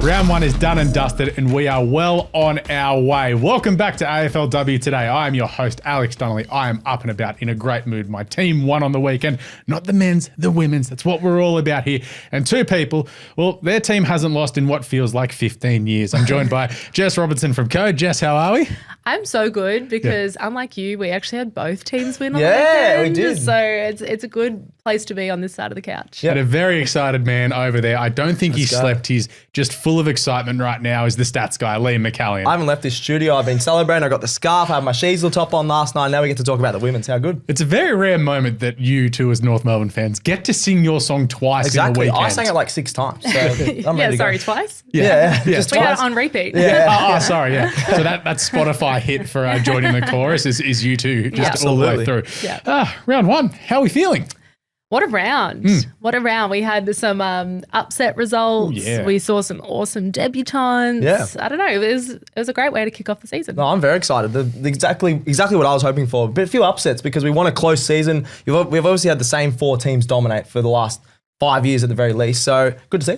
Round one is done and dusted, and we are well on our way. Welcome back to AFLW Today. I am your host, Alex Donnelly. I am up and about in a great mood. My team won on the weekend. Not the men's, the women's. That's what we're all about here. And two people, well, their team hasn't lost in what feels like 15 years. I'm joined by Jess Robertson from Code. Jess, how are we? I'm so good because unlike you, we actually had both teams win on the weekend. We did. So it's a good place to be on this side of the couch. Yep. And a very excited man over there. I don't think he's slept. He's just full of excitement right now is the stats guy, Liam McAllion. I haven't left this studio. I've been celebrating. I got the scarf. I had my Sheasel top on last night. Now we get to talk about the women's. How good. It's a very rare moment that you two as North Melbourne fans get to sing your song twice in a weekend. I sang it like 6 times. So I'm ready to go. Twice? Yeah. Just we had it on repeat. Yeah. Sorry. So that Spotify hit for joining the chorus is you two just all the way through. Yeah. Round one. How are we feeling? What a round. What a round. We had some upset results. Yeah. We saw some awesome debutants. Yeah. I don't know. It was a great way to kick off the season. No, I'm very excited. Exactly what I was hoping for. But a few upsets because we won a close season. We've obviously had the same 4 teams dominate for the last 5 years at the very least. So good to see.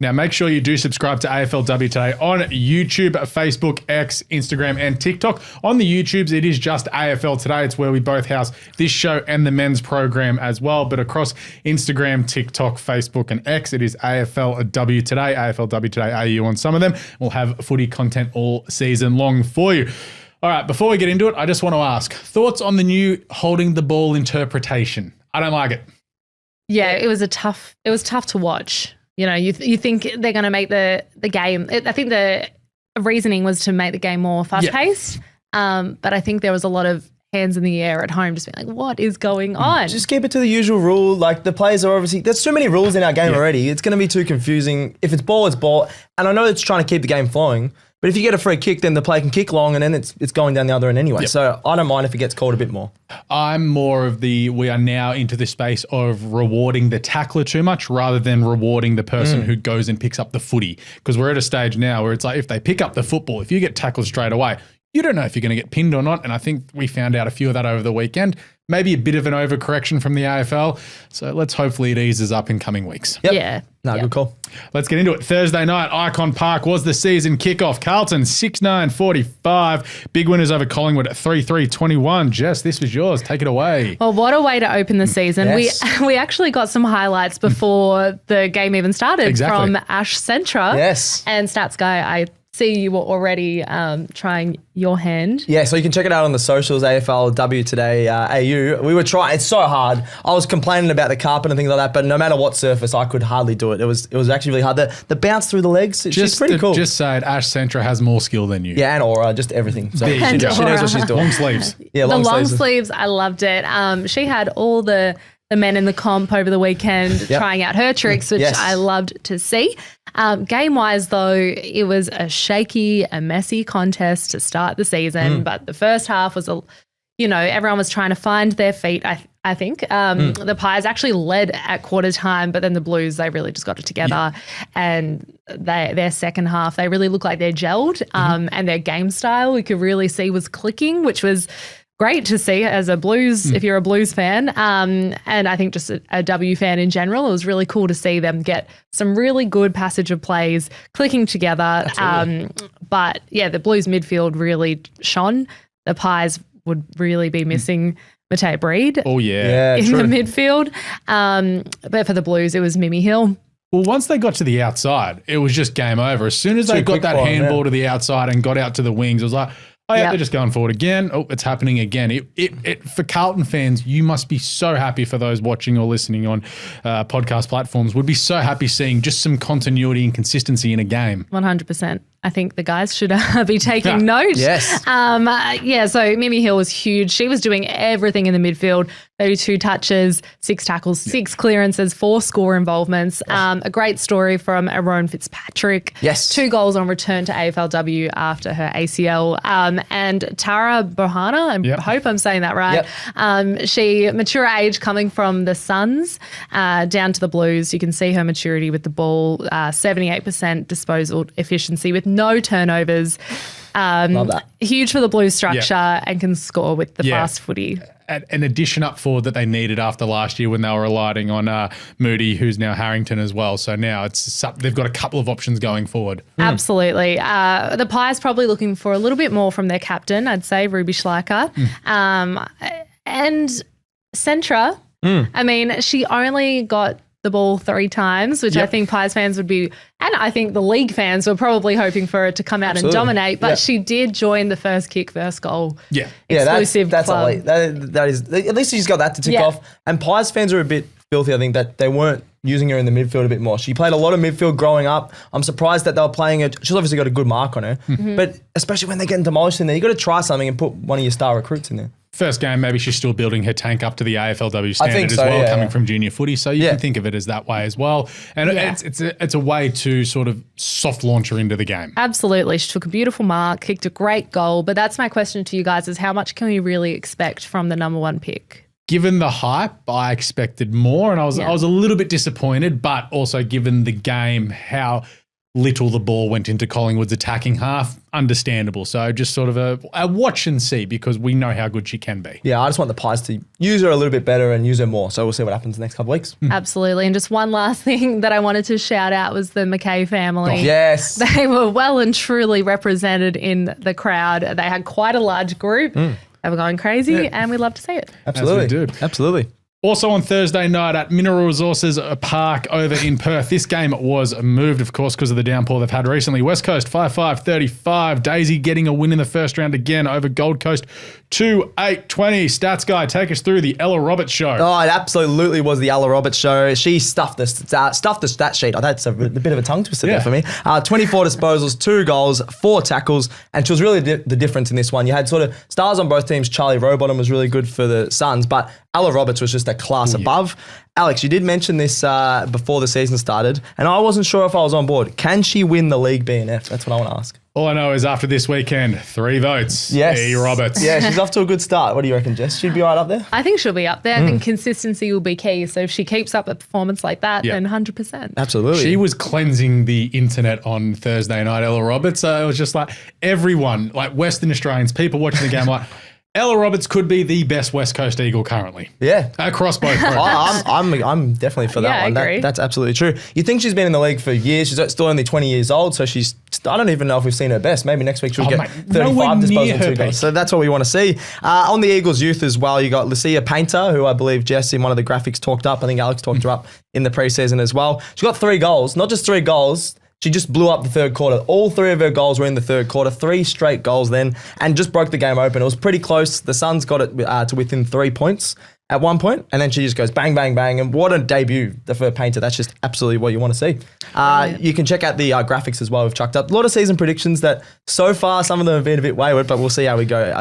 Now, make sure you do subscribe to AFLW Today on YouTube, Facebook, X, Instagram, and TikTok. On the YouTubes, it is just AFL Today. It's where we both house this show and the men's program as well. But across Instagram, TikTok, Facebook, and X, it is AFLW Today, AFLW Today AU on some of them. We'll have footy content all season long for you. All right, before we get into it, I just want to ask, thoughts on the new holding the ball interpretation? I don't like it. Yeah, it was tough to watch. You know, you think they're going to make the game. I think the reasoning was to make the game more fast-paced, but I think there was a lot of hands in the air at home just being like, what is going on? Just keep it to the usual rule. Like the players are obviously, there's too many rules in our game already. It's going to be too confusing. If it's ball, it's ball. And I know it's trying to keep the game flowing, but if you get a free kick, then the player can kick long and then it's going down the other end anyway. So I don't mind if it gets called a bit more. I'm more of we are now into the space of rewarding the tackler too much rather than rewarding the person who goes and picks up the footy. Because we're at a stage now where it's like if they pick up the football, if you get tackled straight away, you don't know if you're going to get pinned or not. And I think we found out a few of that over the weekend. Maybe a bit of an overcorrection from the AFL. So let's hopefully it eases up in coming weeks. Yep. Yeah. Good call. Let's get into it. Thursday night, Icon Park was the season kickoff. Carlton 6-9-45. Big winners over Collingwood at 3-3-21. Jess, this was yours. Take it away. Well, what a way to open the season. Yes. We actually got some highlights before the game even started from Ash Centra. Yes. And Stats Guy, I see you were already trying your hand. Yeah, so you can check it out on the socials, AFLW Today AU. We were trying, it's so hard. I was complaining about the carpet and things like that, but no matter what surface, I could hardly do it. It was actually really hard. The bounce through the legs, she's pretty cool. Just say it, Ash Centra has more skill than you. Yeah, and aura, just everything. So she knows what she's doing. Long sleeves. Yeah, the long sleeves, I loved it. She had all the men in the comp over the weekend trying out her tricks, which I loved to see. Game-wise, though, it was a shaky, a messy contest to start the season, but the first half was, everyone was trying to find their feet, I think. The Pies actually led at quarter time, but then the Blues, they really just got it together. And their second half, they really looked like they're gelled, and their game style we could really see was clicking, which was great to see as a Blues, if you're a Blues fan, and I think just a W fan in general. It was really cool to see them get some really good passage of plays clicking together. But yeah, the Blues midfield really shone. The Pies would really be missing Mattea Breed in the midfield. But for the Blues, it was Mimi Hill. Well, once they got to the outside, it was just game over. As soon as they got that handball to the outside and got out to the wings, it was like, oh, yeah, they're just going forward again. Oh, it's happening again. For Carlton fans, you must be so happy. For those watching or listening on podcast platforms, would be so happy seeing just some continuity and consistency in a game. 100%. I think the guys should be taking note. Yes. So Mimi Hill was huge. She was doing everything in the midfield, 32 touches, 6 tackles, 6 clearances, 4 score involvements. A great story from Aaron Fitzpatrick. Yes. 2 goals on return to AFLW after her ACL. And Tara Bohana, I hope I'm saying that right. She, mature age coming from the Suns down to the Blues. You can see her maturity with the ball, 78% disposal efficiency with no turnovers. Love that. Huge for the Blues structure and can score with the fast footy. an addition up forward that they needed after last year when they were relying on Moody, who's now Harrington as well. So now they've got a couple of options going forward. Absolutely. The Pies probably looking for a little bit more from their captain, I'd say, Ruby Schleicher. And Centra, I mean, she only got the ball 3 times, which I think Pies fans would be, and I think the league fans were probably hoping for her to come out and dominate, but she did join the first kick, first goal. Exclusive that's club. elite. That is, at least she's got that to tick off. And Pies fans are a bit filthy, I think, that they weren't using her in the midfield a bit more. She played a lot of midfield growing up. I'm surprised that they were playing her. She's obviously got a good mark on her, but especially when they're getting demolished in there, you got to try something and put one of your star recruits in there. First game, maybe she's still building her tank up to the AFLW standard as well, coming from junior footy. So you can think of it as that way as well. And it's a way to sort of soft launch her into the game. Absolutely. She took a beautiful mark, kicked a great goal. But that's my question to you guys is how much can we really expect from the number 1 pick? Given the hype, I expected more, and I was a little bit disappointed, but also given the game, how little the ball went into Collingwood's attacking half, understandable. So just sort of a watch and see, because we know how good she can be. Yeah, I just want the Pies to use her a little bit better and use her more. So we'll see what happens the next couple of weeks. Absolutely. And just one last thing that I wanted to shout out was the McKay family. Yes. They were well and truly represented in the crowd. They had quite a large group. They were going crazy, and we love to see it. Absolutely. As we do. Absolutely. Also on Thursday night at Mineral Resources Park over in Perth. This game was moved, of course, because of the downpour they've had recently. West Coast 5-5-35. Daisy getting a win in the first round again over Gold Coast 2-8-20. Stats guy, take us through the Ella Roberts show. Oh, it absolutely was the Ella Roberts show. She stuffed the stat sheet. Oh, that's a bit of a tongue twister there for me. 24 disposals, 2 goals, 4 tackles, and she was really the difference in this one. You had sort of stars on both teams. Charlie Rowbottom was really good for the Suns, but Ella Roberts was just a class above. Alex, you did mention this before the season started, and I wasn't sure if I was on board. Can she win the League BNF? That's what I want to ask. All I know is after this weekend, 3 votes. Yes. E. Roberts. Yeah, she's off to a good start. What do you reckon, Jess? She'd be right up there? I think she'll be up there. I think consistency will be key. So if she keeps up a performance like that, then 100%. Absolutely. She was cleansing the internet on Thursday night, Ella Roberts. So it was just like everyone, like Western Australians, people watching the game, like, Ella Roberts could be the best West Coast Eagle currently. Yeah. Across both programs. I'm definitely for that one. I agree. That's absolutely true. You think she's been in the league for years. She's still only 20 years old, so I don't even know if we've seen her best. Maybe next week she'll get 35 disposals and 2 goals. So that's what we want to see. On the Eagles youth as well, you got Lucia Painter, who I believe Jess in one of the graphics talked up. I think Alex talked her up in the preseason as well. She got 3 goals, not just 3 goals. She just blew up the third quarter. All 3 of her goals were in the third quarter, 3 straight goals then, and just broke the game open. It was pretty close. The Suns got it to within 3 points at one point, and then she just goes bang, bang, bang. And what a debut for Painter. That's just absolutely what you want to see. You can check out the graphics as well. We've chucked up a lot of season predictions that so far, some of them have been a bit wayward, but we'll see how we go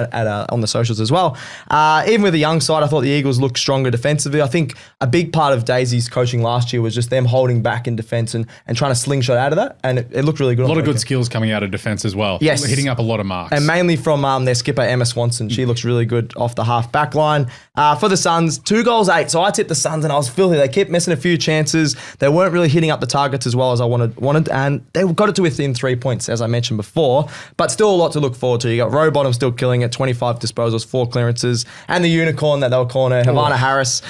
on the socials as well. Even with the young side, I thought the Eagles looked stronger defensively. I think a big part of Daisy's coaching last year was just them holding back in defense and trying to slingshot out of that, and it looked really good. A lot of good skills coming out of defense as well. Yes. Hitting up a lot of marks. And mainly from their skipper, Emma Swanson. She looks really good off the half back line. For the Suns, 2 goals, 8. So I tipped the Suns and I was filthy. They kept missing a few chances. They weren't really hitting up the targets as well as I wanted, and they got it to within 3 points, as I mentioned before, but still a lot to look forward to. You got Rowbottom still killing it, 25 disposals, 4 clearances, and the unicorn that they were calling her, Havana Harris.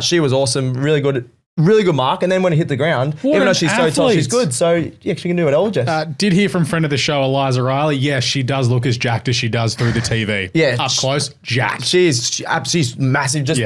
She was awesome, really good mark, and then when it hit the ground, even though she's so tall, she's good. So yeah, she can do it all, Jess. Did hear from friend of the show, Eliza Riley. Yes, she does look as jacked as she does through the TV. Yeah, up close, jacked. She's massive, just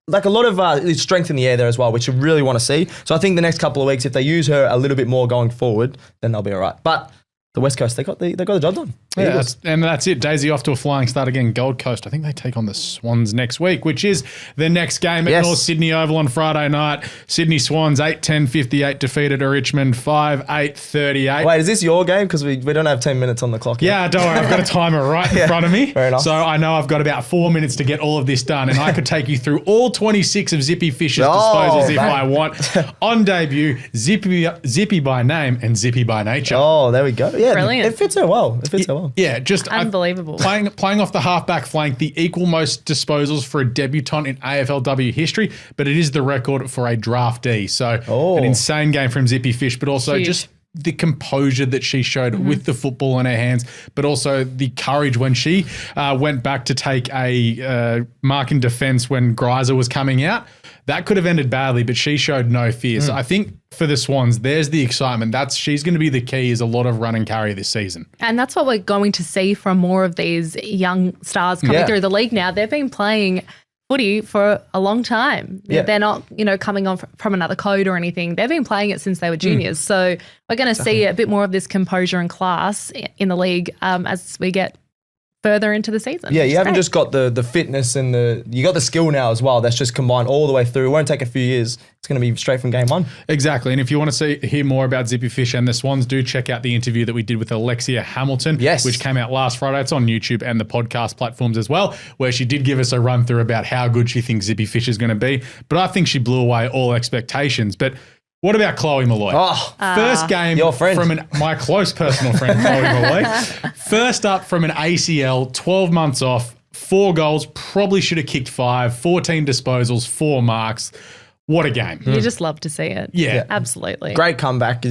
like a lot of strength in the air there as well, which you really want to see. So I think the next couple of weeks, if they use her a little bit more going forward, then they'll be all right. But the West Coast, they got the job done. Yeah, that's it. Daisy off to a flying start again. Gold Coast, I think they take on the Swans next week, which is the next game at North Sydney Oval on Friday night. Sydney Swans 8-10-58 defeated Richmond 5-8-38. Wait, is this your game? Because we don't have 10 minutes on the clock yet. Yeah, don't worry. I've got a timer right in front of me. Fair enough. So I know I've got about 4 minutes to get all of this done, and I could take you through all 26 of Zippy Fish's disposals if I want. On debut, Zippy by name and Zippy by nature. Oh, there we go. Yeah, brilliant. It fits her well. Yeah, just unbelievable. Playing off the halfback flank, the equal most disposals for a debutant in AFLW history, but it is the record for a draftee. So an insane game from Zippy Fish, but also just the composure that she showed with the football in her hands, but also the courage when she went back to take a mark in defence when Greiser was coming out. That could have ended badly, but she showed no fear. So I think for the Swans, there's the excitement. She's going to be the key, is a lot of run and carry this season. And that's what we're going to see from more of these young stars coming through the league now. They've been playing footy for a long time. Yeah. They're not, coming on from another code or anything. They've been playing it since they were juniors. So we're going to see a bit more of this composure and class in the league as we get further into the season. Yeah, you haven't just got the fitness and you got the skill now as well. That's just combined all the way through. It won't take a few years. It's going to be straight from game one. Exactly. And if you want to hear more about Zippy Fish and the Swans, do check out the interview that we did with Alexia Hamilton, which came out last Friday. It's on YouTube and the podcast platforms as well, where she did give us a run through about how good she thinks Zippy Fish is going to be. But I think she blew away all expectations. But what about Chloe Molloy? First game from my close personal friend, Chloe Molloy. First up from an ACL, 12 months off, 4 goals, probably should have kicked 5, 14 disposals, 4 marks. What a game. You just love to see it. Yeah. Absolutely. Great comeback.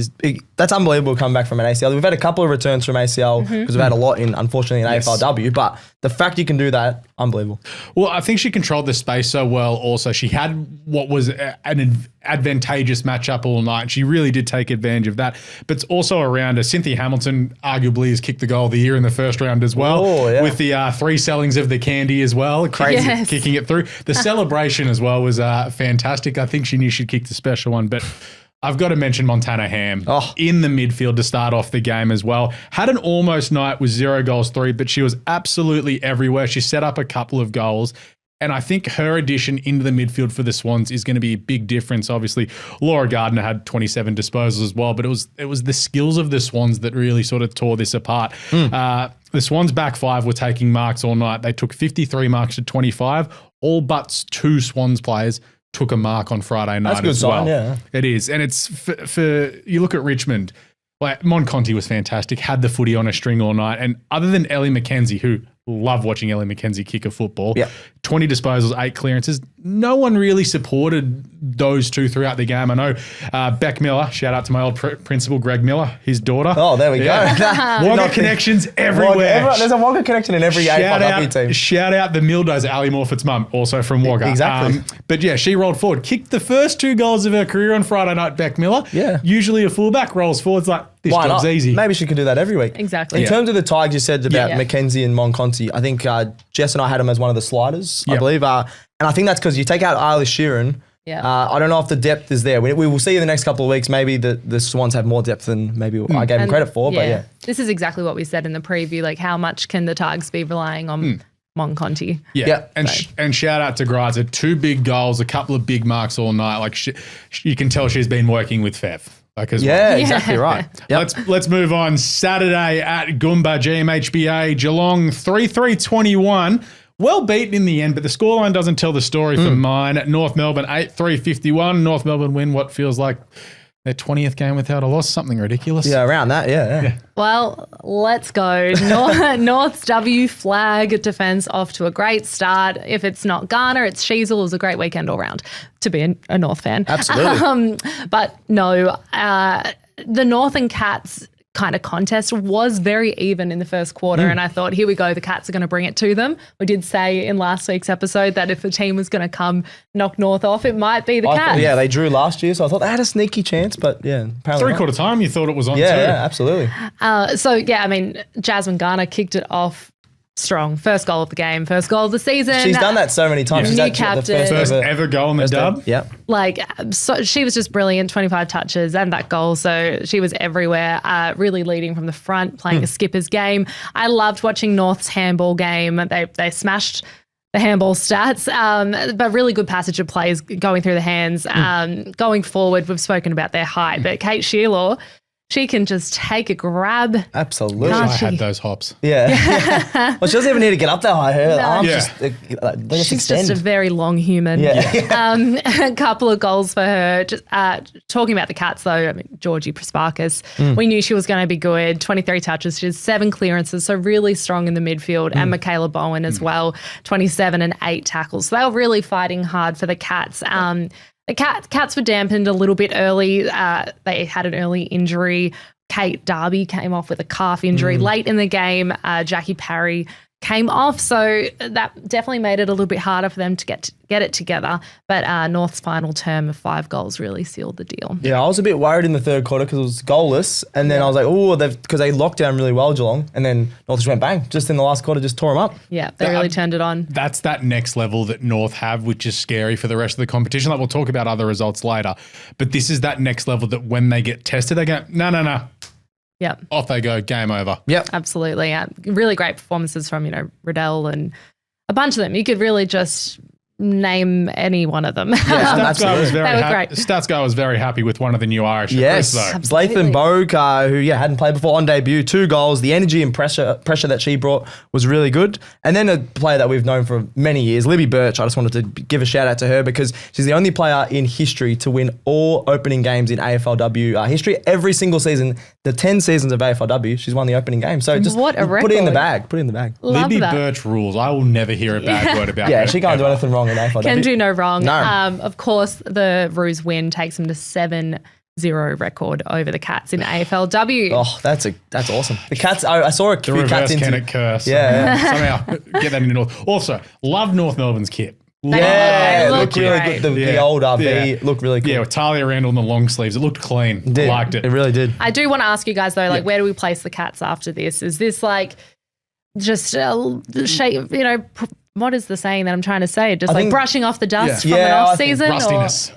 That's unbelievable comeback from an ACL. We've had a couple of returns from ACL because we've had a lot unfortunately, in AFLW, but the fact you can do that, unbelievable. Well, I think she controlled the space so well also. She had what was an advantageous matchup all night, and she really did take advantage of that. But it's also around her. Cynthia Hamilton arguably has kicked the goal of the year in the first round as well, with the 3 sellings of the candy as well, kicking it through. The celebration as well was fantastic. I think she knew she'd kicked a special one, but I've got to mention Montana Ham in the midfield to start off the game as well. Had an almost night with 0 goals, 3, but she was absolutely everywhere. She set up a couple of goals. And I think her addition into the midfield for the Swans is going to be a big difference. Obviously, Laura Gardner had 27 disposals as well, but it was the skills of the Swans that really sort of tore this apart. The Swans back 5 were taking marks all night. They took 53 marks to 25. All but 2 Swans players took a mark on Friday night. That's a good sign, yeah. It is. And it's for you look at Richmond, like Monconti was fantastic, had the footy on a string all night. And other than Ellie McKenzie, who love watching Ellie McKenzie kick a football, 20 disposals, 8 clearances. No one really supported those 2 throughout the game. I know Beck Miller, shout out to my old principal, Greg Miller, his daughter. Oh, there we go. Wonga connections everywhere. There's a Wonga connection in every AFLW team. Shout out the Mildos, Ali Morfitt's mum, also from Wonga. Exactly. But yeah, she rolled forward, kicked the first 2 goals of her career on Friday night, Beck Miller. Yeah. Usually a fullback rolls forward. It's like, this job's easy. Maybe she could do that every week. Exactly. In terms of the Tigers, you said about McKenzie and Monconti, I think Jess and I had them as one of the sliders, I believe. And I think that's because you take out Eilish Sheeran. Yeah. I don't know if the depth is there. We will see in the next couple of weeks. Maybe the Swans have more depth than maybe I gave them credit for. But yeah. This is exactly what we said in the preview. Like, how much can the Tigers be relying on Monconti? Yeah. And shout out to Greiser. 2 big goals, a couple of big marks all night. Like, you can tell she's been working with Fev. Exactly right. Yep. Let's move on. Saturday at Goomba, GMHBA, Geelong 3-3-21. Well beaten in the end, but the scoreline doesn't tell the story for mine. North Melbourne 8-3-51. North Melbourne win what feels like their 20th game without a loss, something ridiculous. Yeah, around that, yeah. Well, let's go. North's W flag defence off to a great start. If it's not Garner, it's Sheasel. It was a great weekend all round to be a North fan. Absolutely. But no, the North and Cats kind of contest was very even in the first quarter, and I thought, here we go, the Cats are going to bring it to them. We did say in last week's episode that if the team was going to come knock North off, it might be the Cats. They drew last year, so I thought they had a sneaky chance, but apparently 3/4 time you thought it was on too. Yeah, absolutely. Jasmine Garner kicked it off strong. First goal of the game, first goal of the season. She's done that so many times. She's new captain. First ever goal in the dub. Yeah. So she was just brilliant, 25 touches and that goal. So she was everywhere, really leading from the front, playing a skipper's game. I loved watching North's handball game. They smashed the handball stats, but really good passage of plays going through the hands. Going forward, we've spoken about their height, but Kate Shearlaw, she can just take a grab. Absolutely. I had those hops. Yeah. Well, she doesn't even need to get up that high. Her arms just she's just a very long human. Yeah. A couple of goals for her. Just talking about the Cats, though, Georgie Prasparkas, we knew she was going to be good. 23 touches. She has 7 clearances, so really strong in the midfield. And Michaela Bowen as well, 27 and 8 tackles. So they were really fighting hard for the Cats. The Cats were dampened a little bit early. They had an early injury. Kate Darby came off with a calf injury late in the game. Jackie Parry came off, so that definitely made it a little bit harder for them to get it together. But North's final term of 5 goals really sealed the deal. Yeah, I was a bit worried in the third quarter because it was goalless, and then I was like, because they locked down really well, Geelong, and then North just went bang, just in the last quarter, just tore them up. Yeah, they really turned it on. That's that next level that North have, which is scary for the rest of the competition. Like, we'll talk about other results later, but this is that next level that when they get tested, they go, no. Yep. Off they go, game over. Yep. Absolutely. Yeah. Really great performances from, Riddell and a bunch of them. You could really just name any one of them. Yeah, Stats guy was very happy with one of the new Irish. Yes, Blythen Bogue, who hadn't played before on debut, 2 goals. The energy and pressure that she brought was really good. And then a player that we've known for many years, Libby Birch. I just wanted to give a shout out to her because she's the only player in history to win all opening games in AFLW history. Every single season, the 10 seasons of AFLW, she's won the opening game. So just what a put it in the bag. Put it in the bag. Libby Birch rules. I will never hear a bad word about her. Yeah, she can't do anything wrong in AFLW. Can do no wrong. No. Of course, the Roos win takes them to 7-0 record over the Cats in AFLW. Oh, that's awesome. The Cats, I saw a few Cats into Kennett curse. Yeah. Somehow get that into North. Also, love North Melbourne's kit. Yeah, it looked really great. good. The old RV looked really cool. Yeah, with Talia Randall in the long sleeves. It looked clean. It did. Liked it. It really did. I do want to ask you guys though, where do we place the Cats after this? Is this like just what is the saying that I'm trying to say? Just like brushing off the dust from an off season?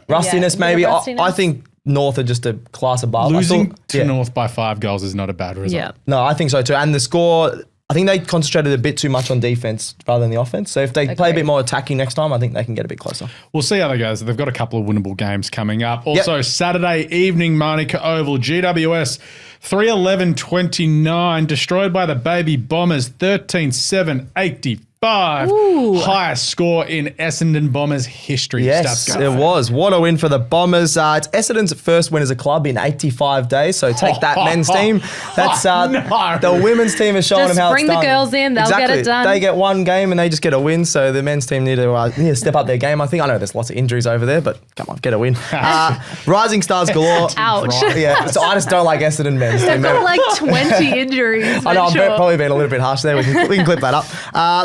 Rustiness, maybe. I think North are just a class above. Losing to North by 5 goals is not a bad result. Yeah. No, I think so too. And the score, I think they concentrated a bit too much on defense rather than the offense. So if they play a bit more attacking next time, I think they can get a bit closer. We'll see how that goes. They've got a couple of winnable games coming up. Also, Saturday evening, Monica Oval, GWS 3-11-29, destroyed by the Baby Bombers 13-7-85. Highest score in Essendon Bombers history. Yes, it was. What a win for the Bombers. It's Essendon's first win as a club in 85 days, so take that men's team. That's the women's team is showing them how it's done. Just bring the girls in, they'll get it done. They get one game and they just get a win, so the men's team need to step up their game. I know there's lots of injuries over there, but come on, get a win. Rising stars galore. Ouch. Yeah, so I just don't like Essendon men's team. They've got like 20 injuries. I know, I'm probably being a little bit harsh there. We can clip that up.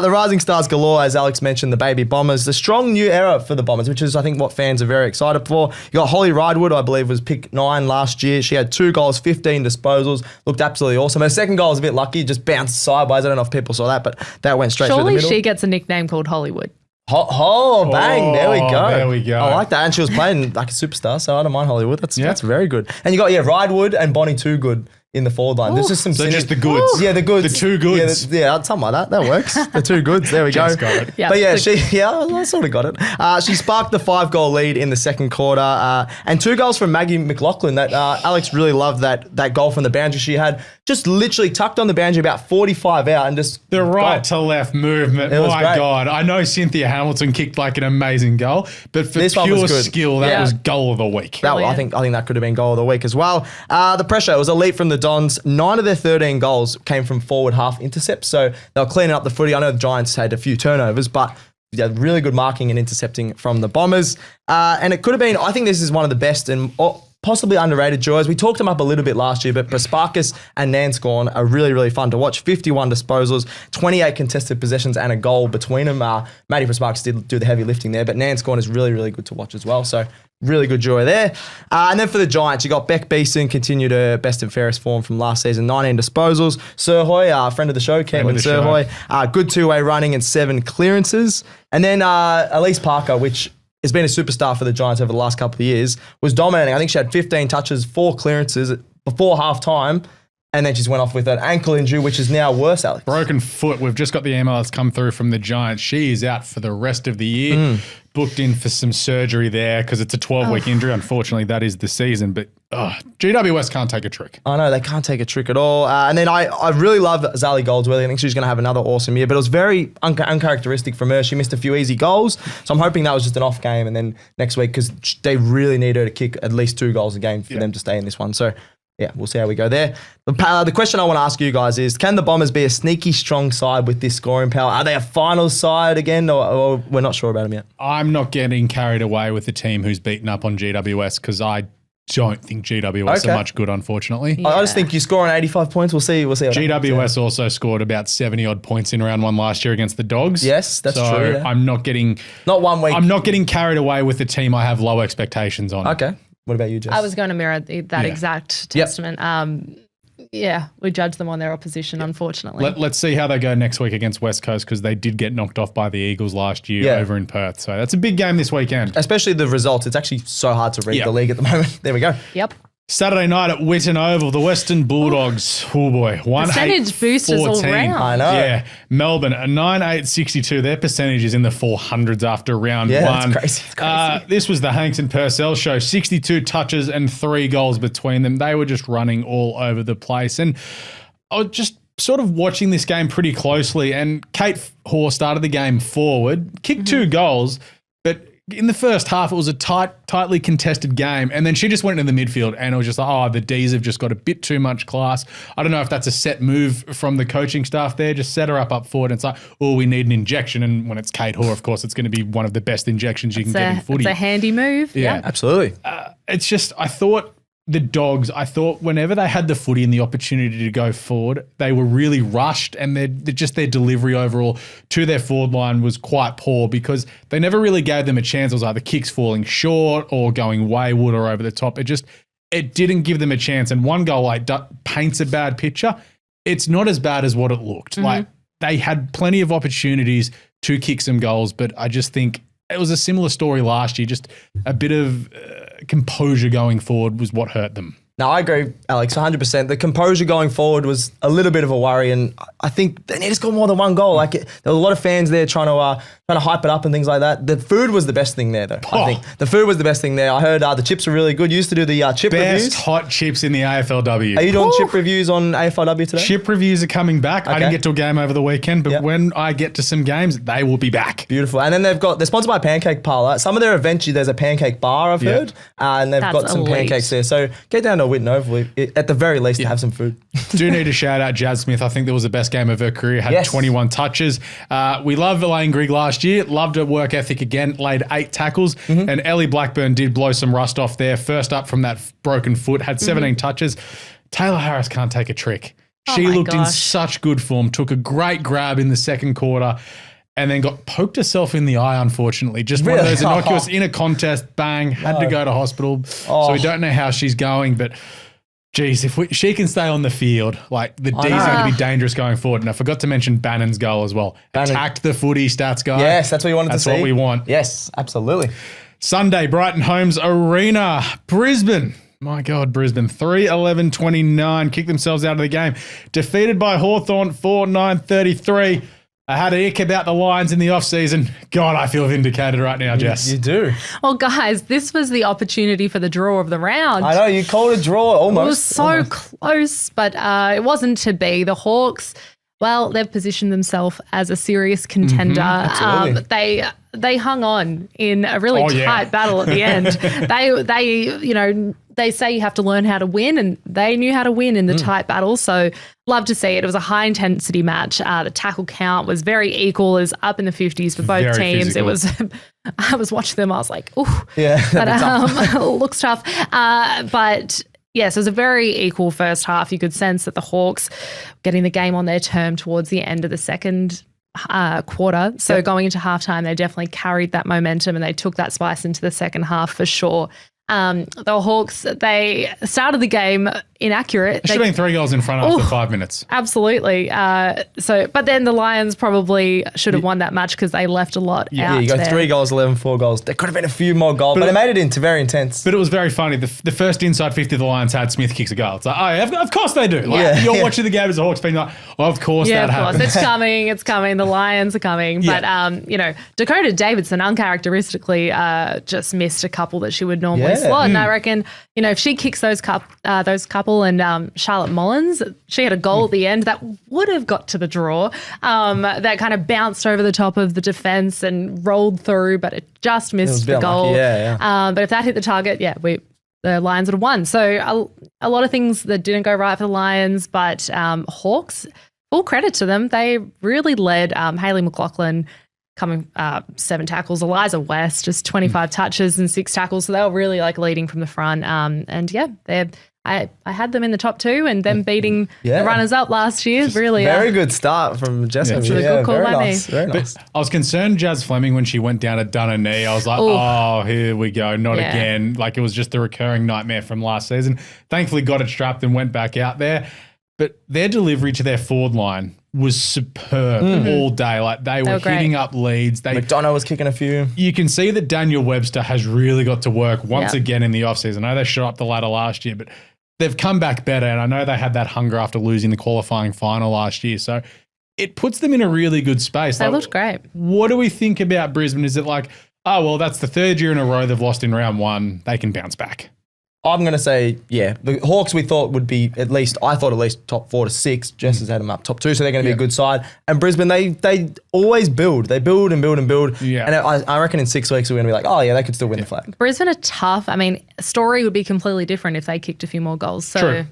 The Rising stars galore, as Alex mentioned, the Baby Bombers. The strong new era for the Bombers, which is, I think, what fans are very excited for. You got Holly Ridewood, I believe, was pick 9 last year. She had 2 goals, 15 disposals. Looked absolutely awesome. Her second goal was a bit lucky, just bounced sideways. I don't know if people saw that, but that went straight through the middle. Surely she gets a nickname called Hollywood. Bang, there we go. There we go. I like that. And she was playing like a superstar, so I don't mind Hollywood. That's very good. And you got, Ridewood and Bonnie Too Good in the forward line. There's just some just the goods. Yeah, the goods. The 2 goods. Yeah, something like that. That works. The 2 goods. There we go. Just got it. Yeah, but I sort of got it. She sparked the 5-goal lead in the second quarter, and 2 goals from Maggie McLaughlin. That Alex really loved that goal from the boundary. She had just literally tucked on the boundary about 45 out and just the right to left movement. My God, I know Cynthia Hamilton kicked like an amazing goal, but for pure skill, that was goal of the week. I think that could have been goal of the week as well. The pressure was elite from the Dons. 9 of their 13 goals came from forward half intercepts, so they were cleaning up the footy. I know the Giants had a few turnovers, but really good marking and intercepting from the Bombers. And it could have been, I think this is one of the best and possibly underrated duos. We talked them up a little bit last year, but Prasparkas and Nanscorn are really, really fun to watch. 51 disposals, 28 contested possessions and a goal between them. Maddie Prasparkas did do the heavy lifting there, but Nanscorn is really, really good to watch as well. So really good duo there. And then for the Giants, you got Beck Beeson, continued her best and fairest form from last season, 19 disposals. Sir Hoy, friend of the show, Cameron Sir Hoy, good 2-way running and 7 clearances. And then Elise Parker, which has been a superstar for the Giants over the last couple of years, was dominating. I think she had 15 touches, 4 clearances before half-time, and then she's went off with an ankle injury, which is now worse, Alex. Broken foot. We've just got the email that's come through from the Giants. She is out for the rest of the year. Booked in for some surgery there because it's a 12-week injury. Unfortunately, that is the season. But GWS can't take a trick. I know, they can't take a trick at all. And then I really love Zali Goldsworthy. I think she's going to have another awesome year. But it was very uncharacteristic from her. She missed a few easy goals. So I'm hoping that was just an off game. And then next week, because they really need her to kick at least 2 goals a game for them to stay in this one. So yeah, we'll see how we go there. The question I want to ask you guys is, can the Bombers be a sneaky strong side with this scoring power? Are they a finals side again, or we're not sure about them yet? I'm not getting carried away with the team who's beaten up on GWS because I don't think GWS are much good, unfortunately. Yeah. I just think you score on 85 points. We'll see. GWS also scored about 70 odd points in round 1 last year against the Dogs. Yes, that's true. Yeah. I'm not getting 1 week. I'm not getting carried away with the team I have low expectations on. Okay. What about you, Jess? I was going to mirror that exact testament. We judge them on their opposition, unfortunately. Let's see how they go next week against West Coast because they did get knocked off by the Eagles last year over in Perth. So that's a big game this weekend. Especially the results. It's actually so hard to read the league at the moment. There we go. Yep. Saturday night at Whitten Oval, the Western Bulldogs, oh boy, 1-8-14. Percentage boosters all round. I know. Yeah, Melbourne, a 9-8-62. Their percentage is in the 400s after round 1. That's crazy. It's crazy. This was the Hanks and Purcell show, 62 touches and 3 goals between them. They were just running all over the place. And I was just sort of watching this game pretty closely, and Kate Hoare started the game forward, kicked 2 goals, but in the first half, it was a tightly contested game, and then she just went into the midfield, and it was just like, the Ds have just got a bit too much class. I don't know if that's a set move from the coaching staff there. Just set her up forward, and it's like, we need an injection. And when it's Kate Hoare, of course, it's going to be one of the best injections you can get in footy. It's a handy move. Yeah, absolutely. It's just, I thought the Dogs, whenever they had the footy and the opportunity to go forward, they were really rushed, and their delivery overall to their forward line was quite poor because they never really gave them a chance. It was either kicks falling short or going wayward or over the top. It didn't give them a chance. And one goal paints a bad picture. It's not as bad as what it looked. Mm-hmm. Like, they had plenty of opportunities to kick some goals, but I just think it was a similar story last year. Just a bit of composure going forward was what hurt them. No, I agree, Alex, 100%. The composure going forward was a little bit of a worry, and I think they need to score more than 1 goal. There were a lot of fans there trying to hype it up and things like that. The food was the best thing there, though. I think the food was the best thing there. I heard the chips were really good. You used to do the chip reviews. Best hot chips in the AFLW. Are you doing chip reviews on AFLW today? Chip reviews are coming back. Okay. I didn't get to a game over the weekend, but when I get to some games, they will be back. Beautiful. And then they're sponsored by Pancake Parlour. Some of their events, there's a pancake bar, I've heard, and they've got some pancakes there. So get down to Whitten Oval, at the very least, to have some food. Do need to shout out Jazz Smith. I think that was the best game of her career. Had 21 touches. We loved Elaine Grigg last year. Loved her work ethic again. Laid 8 tackles. Mm-hmm. And Ellie Blackburn did blow some rust off there. First up from that broken foot. Had 17 touches. Taylor Harris can't take a trick. She looked in such good form. Took a great grab in the second quarter. And then got poked herself in the eye, unfortunately. Just one of those innocuous in a contest. Bang. Had to go to hospital. So we don't know how she's going. But geez, if she can stay on the field, the D's are going to be dangerous going forward. And I forgot to mention Bannon's goal as well. Attacked the footy stats guy. Yes, that's what you wanted to see. That's what we want. Yes, absolutely. Sunday, Brighton Homes Arena, Brisbane. My God, Brisbane, 3-11-29, kicked themselves out of the game. Defeated by Hawthorn, 4-9-33. I had an ick about the Lions in the off-season. God, I feel vindicated right now, Jess. You do. Well, guys, this was the opportunity for the draw of the round. I know, you called a draw almost. It was so close, but it wasn't to be. The Hawks, well, they've positioned themselves as a serious contender. Absolutely. They hung on in a really tight battle at the end. They say you have to learn how to win, and they knew how to win in the tight battle. So love to see it. It was a high intensity match. The tackle count was very equal. It was up in the 50s for both teams. Physical. It was. I was watching them. I was like, ooh, but looks tough. But yes, it was a very equal first half. You could sense that the Hawks getting the game on their term towards the end of the second quarter. So going into halftime, they definitely carried that momentum and they took that spice into the second half for sure. The Hawks, they started the game inaccurate. It should have been 3 goals in front after 5 minutes. Absolutely. But then the Lions probably should have won that match because they left a lot out. Yeah, you got 3 goals, 11, 4 goals. There could have been a few more goals, but they made it into very intense. But it was very funny. The first inside 50 the Lions had, Smith kicks a goal. It's like, of course they do. You're watching the game as a Hawks fan, like, of course that happens. It's coming. The Lions are coming. But, Dakota Davidson uncharacteristically just missed a couple that she would normally slot. And I reckon, if she kicks those couple and Charlotte Mullins, she had a goal at the end that would have got to the draw, that kind of bounced over the top of the defence and rolled through, but it just missed the goal. But if that hit the target, the Lions would have won. So a lot of things that didn't go right for the Lions, but Hawks, full credit to them. They really led. Hayley McLaughlin coming 7 tackles. Eliza West just 25 touches and 6 tackles. So they were really like leading from the front. And yeah, I had them in the top 2 and them beating the runners up last year. Really very good start from Jess. Yeah, good call by me. Very nice. I was concerned Jazz Fleming when she went down to Donnelly. I was like, oh, here we go. Not again. Like it was just a recurring nightmare from last season. Thankfully got it strapped and went back out there. But their delivery to their forward line was superb all day. Like they were hitting up leads. McDonough was kicking a few. You can see that Daniel Webster has really got to work once again in the offseason. I know they shot up the ladder last year, but they've come back better. And I know they had that hunger after losing the qualifying final last year. So it puts them in a really good space. They looked great. What do we think about Brisbane? Is it like, oh, well, that's the 3rd year in a row they've lost in round 1. They can bounce back. I'm going to say, the Hawks we thought would be at least top 4 to 6. Jess has had them up top 2, so they're going to be a good side. And Brisbane, they always build. They build and build and build. Yeah. And I reckon in 6 weeks we're going to be like, oh yeah, they could still win the flag. Brisbane are tough. I mean, story would be completely different if they kicked a few more goals. So. True.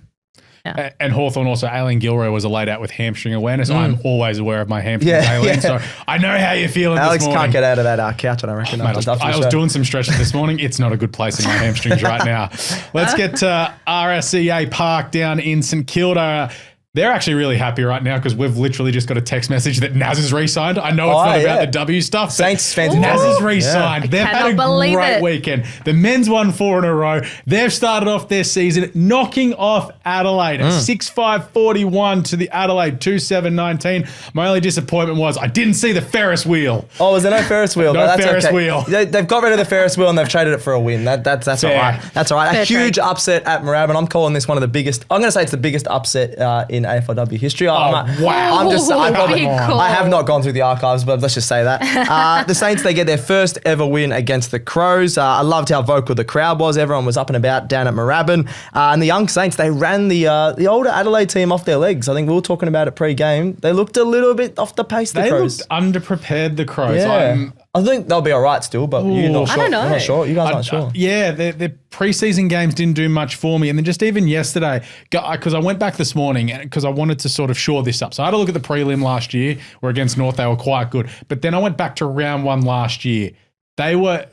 Yeah. And Hawthorn also, Aileen Gilroy was laid out with hamstring awareness. I'm always aware of my hamstrings, Aileen, so I know how you're feeling Alex this morning. can't get out of that couch, I reckon. Mate, I was doing some stretches this morning. It's not a good place in my hamstrings right now. Let's get to RSEA Park down in St Kilda. They're actually really happy right now because we've literally just got a text message that Naz is re-signed. I know it's not about the W stuff. Saints fans. Naz is re-signed. Yeah. They've had a great weekend. The men's won 4 in a row. They've started off their season knocking off Adelaide at 6-5-41 to the Adelaide 2-7-19. My only disappointment was I didn't see the Ferris wheel. Oh, was there no Ferris wheel? No Ferris wheel. They've got rid of the Ferris wheel and they've traded it for a win. That's all right. That's all right. A huge upset at Moorabbin. I'm calling this one of the biggest. I'm going to say it's the biggest upset in AFLW history. Wow. I have not gone through the archives, but let's just say that. The Saints, they get their first ever win against the Crows. I loved how vocal the crowd was. Everyone was up and about down at Moorabbin. And the young Saints, they ran the older Adelaide team off their legs. I think we were talking about it pre-game. They looked a little bit off the pace, the Crows. They looked underprepared, the Crows. Yeah. I think they'll be all right still, but you're not sure. I don't know. You're not sure. You guys aren't sure. Yeah, their preseason games didn't do much for me. And then just even yesterday, because I went back this morning because I wanted to sort of shore this up. So I had a look at the prelim last year where against North they were quite good. But then I went back to round 1 last year. They were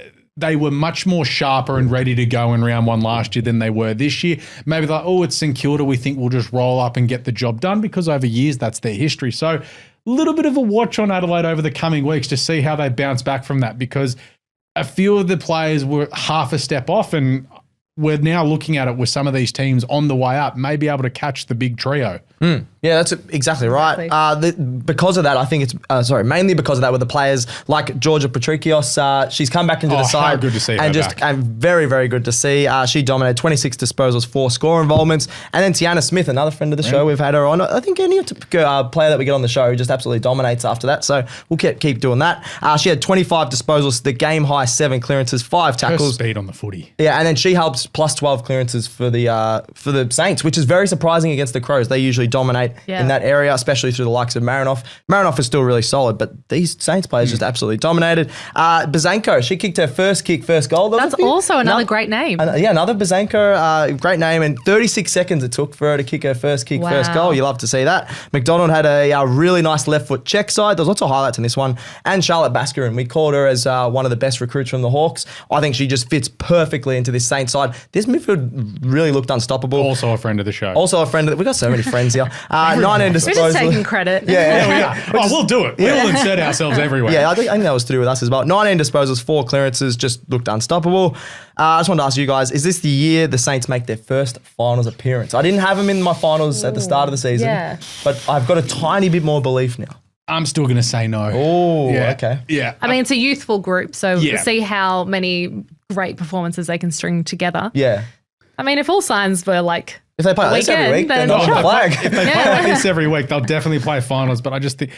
much more sharper and ready to go in round 1 last year than they were this year. Maybe they're like, oh, it's St Kilda. We think we'll just roll up and get the job done because over years that's their history. So a little bit of a watch on Adelaide over the coming weeks to see how they bounce back from that because a few of the players were half a step off and we're now looking at it with some of these teams on the way up, may be able to catch the big trio. Yeah, that's exactly right. Because of that, I think it's mainly because of that with the players like Georgia Patrikios. She's come back into the side. How good to see her back. And very, very good to see. She dominated 26 disposals, 4 score involvements. And then Tiana Smith, another friend of the show, we've had her on. I think any player that we get on the show just absolutely dominates after that. So we'll keep doing that. She had 25 disposals, the game high 7 clearances, 5 tackles. Her speed on the footy. Yeah, and then she helps plus 12 clearances for the Saints, which is very surprising against the Crows. They usually dominate in that area, especially through the likes of Marinoff. Marinoff is still really solid, but these Saints players just absolutely dominated. Bazanko, she kicked her first goal. That's also another great name. Another Bazanko, great name. And 36 seconds it took for her to kick her first goal. You love to see that. McDonald had a really nice left foot check side. There's lots of highlights in this one. And Charlotte Bascarin, we called her as one of the best recruits from the Hawks. I think she just fits perfectly into this Saints side. This midfield really looked unstoppable. Also a friend of the show. We've got so many friends here. 19 disposals. We're just taking credit. Yeah, we are. We'll do it. We'll insert ourselves everywhere. Yeah, I think that was to do with us as well. 19 disposals, 4 clearances, just looked unstoppable. I just wanted to ask you guys, is this the year the Saints make their first finals appearance? I didn't have them in my finals at the start of the season, but I've got a tiny bit more belief now. I'm still going to say no. Oh, okay. Yeah. I mean, it's a youthful group, so we'll see how many great performances they can string together. Yeah. I mean, if all signs were like If they play like this every week, then then they'll sure. flag. If they play like this every week, they'll definitely play finals. But I just think,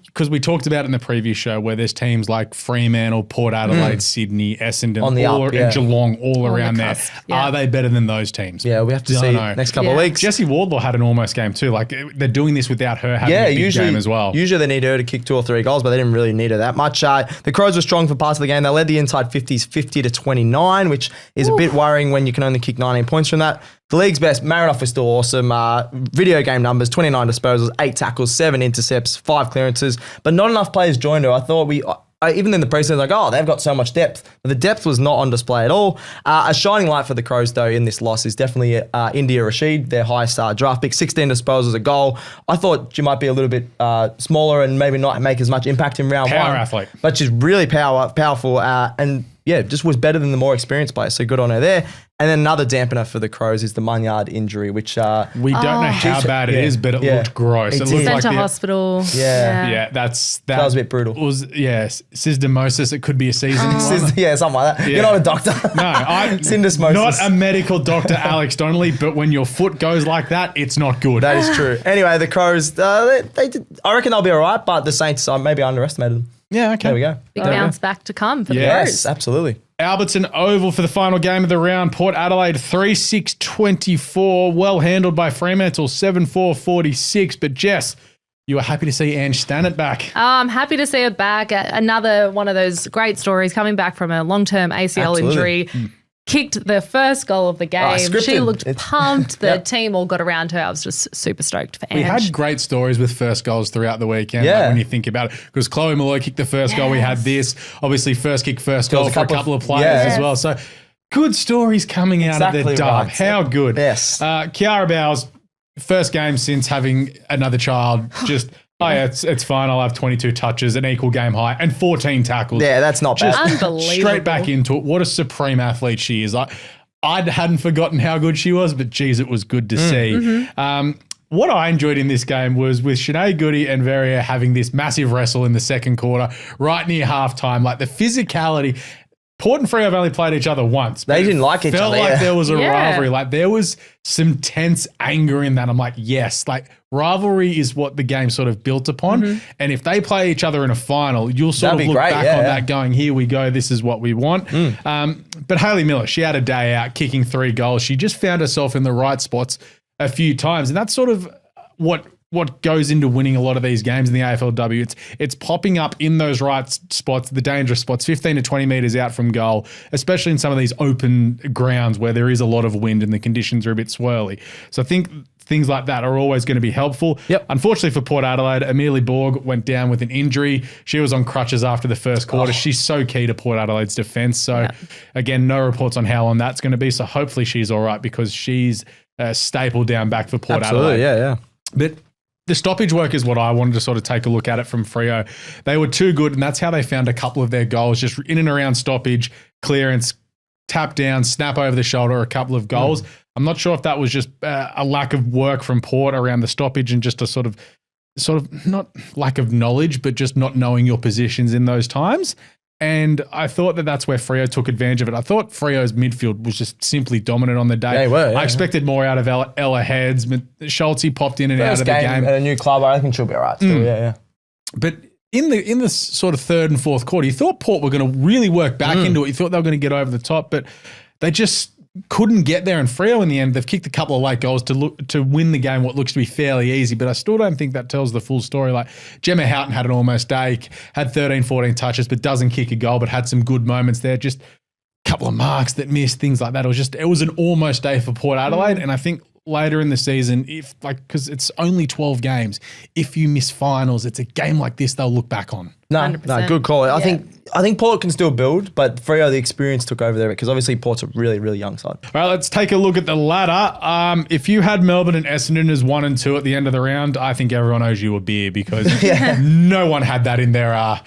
because we talked about it in the previous show, where there's teams like Fremantle, Port Adelaide, Sydney, Essendon, On the up, and Geelong all around there. cusp, yeah. Are they better than those teams? Yeah, we have to Don't see know. next couple of weeks. Jessie Wardlaw had an almost game too. Like, they're doing this without her having a big game as well. Usually they need her to kick 2 or 3 goals, but they didn't really need her that much. The Crows were strong for parts of the game. They led the inside 50s 50-29, which is a bit worrying when you can only kick 19 points from that. The league's best, Marinoff was still awesome. Video game numbers, 29 disposals, 8 tackles, 7 intercepts, 5 clearances, but not enough players joined her. I thought even in the preseason, like, oh, they've got so much depth. But the depth was not on display at all. A shining light for the Crows, though, in this loss is definitely India Rashid, their highest draft pick, 16 disposals, a goal. I thought she might be a little bit smaller and maybe not make as much impact in round 1. Power athlete. But she's really powerful and, just was better than the more experienced players. So good on her there. And then another dampener for the Crows is the Munyard injury, which... we don't know how bad it is, but it looked gross. It looked Sent like to hospital. that was a bit brutal. Was syndesmosis. It could be a season. something like that. Yeah. You're not a doctor. No, I'm Syndesmosis. not a medical doctor, Alex Donnelly, but when your foot goes like that, it's not good. That is true. Anyway, the Crows, they did, I reckon they'll be all right, but the Saints maybe underestimated them. Yeah, okay. There we go. Big bounce back to come for the Yes, Crows. absolutely. Alberton Oval for the final game of the round. Port Adelaide 3-6-24. Well handled by Fremantle 7-4-46. But Jess, you were happy to see Ange Stannard back. I'm happy to see her back. Another one of those great stories coming back from a long-term ACL injury. Kicked the first goal of the game. She looked pumped. The team all got around her. I was just super stoked for Ange. We had great stories with first goals throughout the weekend, like when you think about it. Because Chloe Malloy kicked the first goal. We had this. Obviously, first kick, first goal for a couple of players as well. So good stories coming out of the dub. How good. Yes. Kiara Bowers, first game since having another child, just... Oh, yeah, it's fine. I'll have 22 touches, an equal game high, and 14 tackles. Yeah, that's not bad. Unbelievable. Straight back into it. What a supreme athlete she is. I hadn't forgotten how good she was, but geez, it was good to see. What I enjoyed in this game was with Sinead Goody and Veria having this massive wrestle in the second quarter, right near halftime. Like the physicality. Port and Freo have only played each other once. They didn't like each other. Felt like there was a rivalry. Like there was some tense anger in that. I'm like, yes, like rivalry is what the game sort of built upon. And if they play each other in a final, you'll sort of look back on that going, here we go, this is what we want. But Hayley Miller, she had a day out kicking 3 goals. She just found herself in the right spots a few times. And that's sort of what goes into winning a lot of these games in the AFLW. It's popping up in those right spots, the dangerous spots, 15 to 20 metres out from goal, especially in some of these open grounds where there is a lot of wind and the conditions are a bit swirly. So I think things like that are always going to be helpful. Unfortunately for Port Adelaide, Amelia Borg went down with an injury. She was on crutches after the first quarter. She's so key to Port Adelaide's defence. So again, no reports on how long that's going to be. So hopefully she's all right because she's a staple down back for Port Adelaide. But the stoppage work is what I wanted to sort of take a look at it from Freo. They were too good, and that's how they found a couple of their goals, just in and around stoppage, clearance, tap down, snap over the shoulder, a couple of goals. I'm not sure if that was just a lack of work from Port around the stoppage and just a sort of not lack of knowledge, but just not knowing your positions in those times. And I thought that's where Freo took advantage of it. I thought Freo's midfield was just simply dominant on the day. They were, I expected more out of Ella Heads. Schultze popped in and out of the game. At a new club, I think she'll be all right still, But in the sort of third and fourth quarter, you thought Port were going to really work back into it. You thought they were going to get over the top, but they just couldn't get there. And Freo in the end, they've kicked a couple of late goals to win the game, what looks to be fairly easy, but I still don't think that tells the full story. Like Gemma Houghton had an almost day, had 13, 14 touches, but doesn't kick a goal, but had some good moments there. Just a couple of marks that missed, things like that. It was an almost day for Port Adelaide. And I think later in the season, because it's only 12 games, if you miss finals, it's a game like this they'll look back on. No, good call. I think Port can still build, but Freo, the experience took over there because obviously Port's a really, really young side. All right, let's take a look at the ladder. If you had Melbourne and Essendon as 1 and 2 at the end of the round, I think everyone owes you a beer because no one had that in their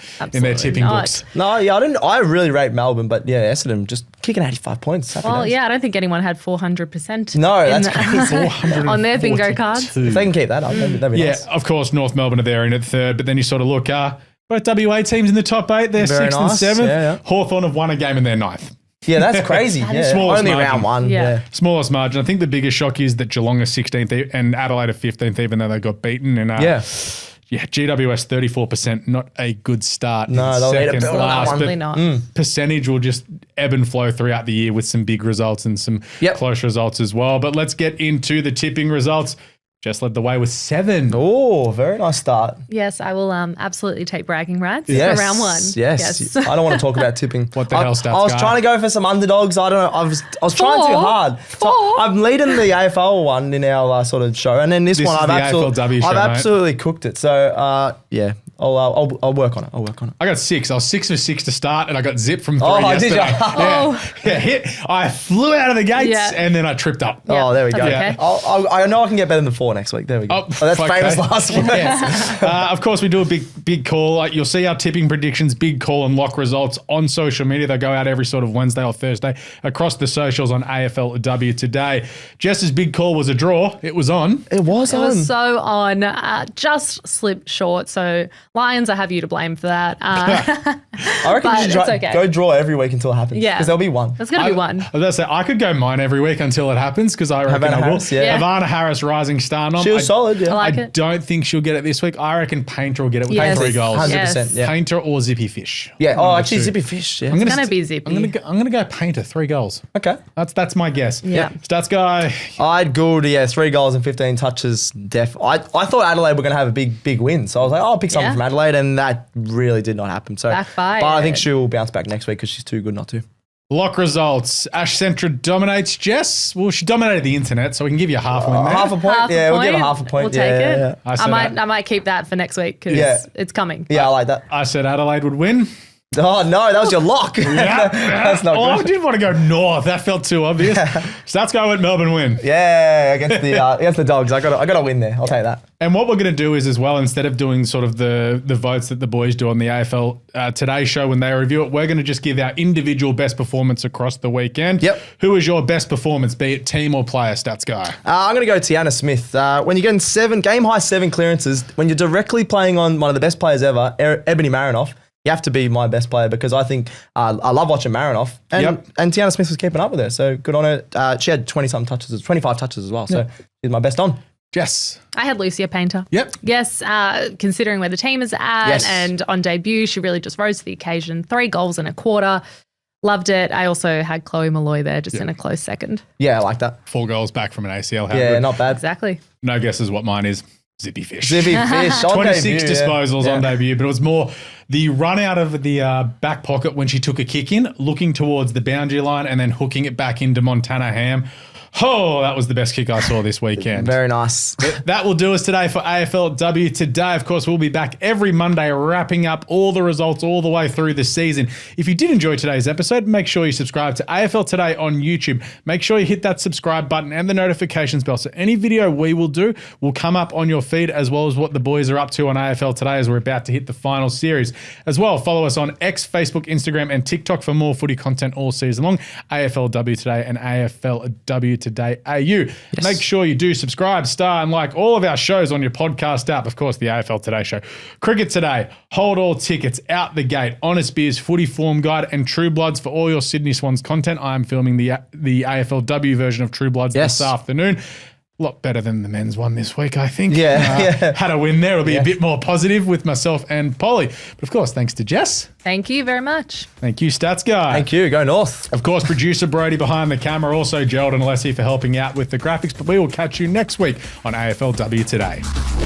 tipping books. No, I really rate Melbourne, but Essendon just kicking 85 points. I don't think anyone had 400%. No, that's crazy. On their bingo cards. If they can keep that up, that'd be nice. Yeah, of course, North Melbourne are there in at third, but then you sort of look, both WA teams in the top 8, they're Very 6th nice. and 7th. Yeah. Hawthorn have won a game in their 9th. Yeah, that's crazy. Yeah. Smallest Only margin. round one. Yeah. Smallest margin. I think the biggest shock is that Geelong are 16th and Adelaide are 15th, even though they got beaten. And GWS 34%, not a good start. No, they'll need to Second build on that last, one. but Probably not. percentage will just ebb and flow throughout the year with some big results and some close results as well. But let's get into the tipping results. Jess led the way with 7. Oh, very nice start. Yes, I will absolutely take bragging rights Yes. for round 1. Yes. I don't want to talk about tipping. What the hell, Stats I was guy? trying to go for some underdogs. I don't know. I was trying too hard. So I'm leading the AFL one in our sort of show, and then this one is I've the absolutely, AFLW show, I've mate. absolutely cooked it. So yeah, I'll work on it. I got 6. I was 6 for 6 to start, and I got zipped from 3 Oh, yesterday. did you? Hit. I flew out of the gates, and then I tripped up. Yeah, Oh, there we go. that's okay. I know I can get better than 4 next week. There we go. That's okay. famous last week. Of course, we do a big call. You'll see our tipping predictions, big call and lock results on social media. They go out every sort of Wednesday or Thursday across the socials on AFLW Today. Jess's big call was a draw. It was on. It was It on. was so on, just slipped short. So Lions, I have you to blame for that. I reckon you but should it's okay. go draw every week until it happens. Yeah. Because there'll be one. There's going to be one. I was going to say, I could go mine every week until it happens because I reckon Havana I will. Harris, yeah. Havana Harris, rising star nom. She was solid, yeah. I like I it. don't think she'll get it this week. I reckon Painter will get it with Yes. 3 goals. 100%. Yes. Yeah. Painter or Zippy Fish. Yeah. Oh, One of the actually, two. Zippy Fish. Yeah. I'm It's gonna be Zippy. I'm gonna go Painter, 3 goals. Okay. That's my guess. Yeah. Stats guy. I'd go to 3 goals and 15 touches. I thought Adelaide were going to have a big win, so I was like, I'll pick something Yeah. from Adelaide, and that really did not happen. So, Backfired. but I think she will bounce back next week because she's too good not to. Lock results. Ash Centra dominates Jess. Well, she dominated the internet, so we can give you a half win there. Half a point. We'll give her half a point. We'll take it. Yeah. I might keep that for next week because it's coming. Yeah, I like that. I said Adelaide would win. Oh no, that was your lock. Yeah. That's not I good. didn't want to go north. That felt too obvious. Stats guy went Melbourne win. Yeah, against the Dogs. I got to win there. I'll take that. And what we're going to do is as well, instead of doing sort of the votes that the boys do on the AFL Today Show when they review it, we're going to just give our individual best performance across the weekend. Yep. Who was your best performance, be it team or player, Stats guy? I'm going to go Tiana Smith. When you're getting game high 7 clearances, when you're directly playing on one of the best players ever, Ebony Marinoff, you have to be my best player because I think I love watching Marinoff. And Tiana Smith was keeping up with her, so good on her. She had 25 touches as well, so she's my best on. Jess. I had Lucia Painter. Yep. Yes, considering where the team is at Yes. and on debut, she really just rose to the occasion. 3 goals and a quarter. Loved it. I also had Chloe Malloy there just in a close second. Yeah, I like that. 4 goals back from an ACL. How Yeah, good? not bad. Exactly. No guesses what mine is. Zippy Fish. Zippy Fish on 26 debut, disposals on debut, but it was more the run out of the back pocket when she took a kick in, looking towards the boundary line and then hooking it back into Montana Ham. Oh, that was the best kick I saw this weekend. Very nice. That will do us today for AFLW Today. Of course, we'll be back every Monday wrapping up all the results all the way through the season. If you did enjoy today's episode, make sure you subscribe to AFL Today on YouTube. Make sure you hit that subscribe button and the notifications bell so any video we will do will come up on your feed, as well as what the boys are up to on AFL Today as we're about to hit the final series. As well, follow us on X, Facebook, Instagram and TikTok for more footy content all season long. AFLW Today and AFLW Today AU. Yes. Make sure you do subscribe, star and like all of our shows on your podcast app. Of course, the AFL Today Show. Cricket Today, hold all tickets out the gate. Honest Beers Footy Form Guide and True Bloods for all your Sydney Swans content. I am filming the AFLW version of True Bloods this afternoon. A lot better than the men's one this week, I think. Had a win there. It'll be a bit more positive with myself and Polly. But of course, thanks to Jess. Thank you very much. Thank you, Stats Guy. Thank you. Go North. Of course, producer Brody behind the camera. Also, Gerald and Alessi for helping out with the graphics. But we will catch you next week on AFLW Today.